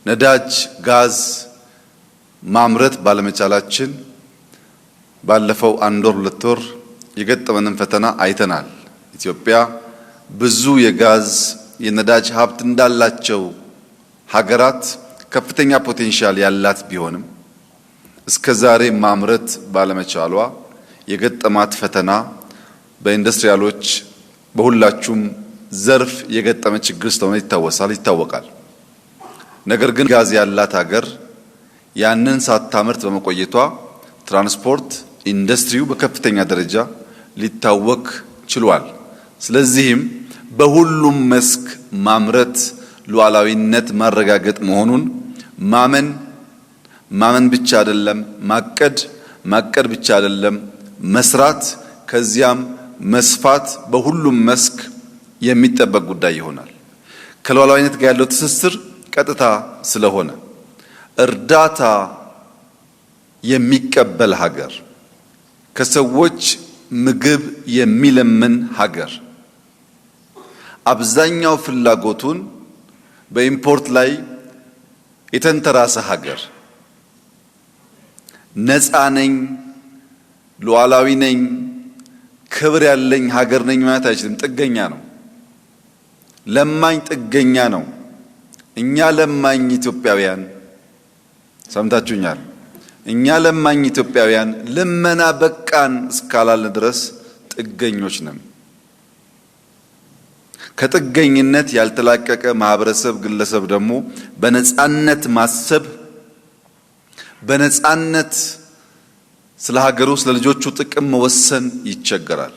ነዳጅ ጋዝ ማምረት ባለመቻላችን ባለፈው አንድ ወር ሁለት ወር የገጠመንን ፈተና አይተናል። ኢትዮጵያ ብዙ የጋዝ የነዳጅ ሀብት እንዳላቸው ሀገራት ከፍተኛ ፖቴንሻል ያላት ቢሆንም እስከዛሬ ማምረት ባለመቻሏ የገጠማት ፈተና በኢንዱስትሪያሎች በሁላችሁም ዘርፍ የገጠመ ችግር ስለሆነ ይታወቃል። ነገር ግን ጋዝ ያላት ሀገር ያንን ሳታመርት በመቆየቷ ትራንስፖርት ኢንዱስትሪው በከፍተኛ ደረጃ ሊታወክ ችሏል። ስለዚህም በሁሉም መስክ ማምረት ሉዓላዊነት ማረጋገጥ መሆኑን ማመን ብቻ አይደለም፣ ማቀድ ብቻ አይደለም፣ መስራት ከዚያም መስፋት በሁሉም መስክ የሚጠበቅ ጉዳይ ይሆናል። ከሉዓላዊነት ጋር ያለው ትስስር ቀጥታ ስለሆነ እርዳታ የሚቀበል ሀገር፣ ከሰዎች ምግብ የሚለምን ሀገር፣ አብዛኛው ፍላጎቱን በኢምፖርት ላይ የተንተራሰ ሀገር፣ ነፃ ነኝ፣ ሉዓላዊ ነኝ፣ ክብር ያለኝ ሀገር ነኝ ማለት አይችልም። ጥገኛ ነው። ለማኝ ጥገኛ ነው። እኛ ለማኝ ኢትዮጵያውያን ሰምታችሁኛል። እኛ ለማኝ ኢትዮጵያውያን ልመና በቃን እስካላልን ድረስ ጥገኞች ነን። ከጥገኝነት ያልተላቀቀ ማህበረሰብ ግለሰብ ደግሞ በነፃነት ማሰብ፣ በነፃነት ስለ ሀገሩ ስለ ልጆቹ ጥቅም መወሰን ይቸገራል።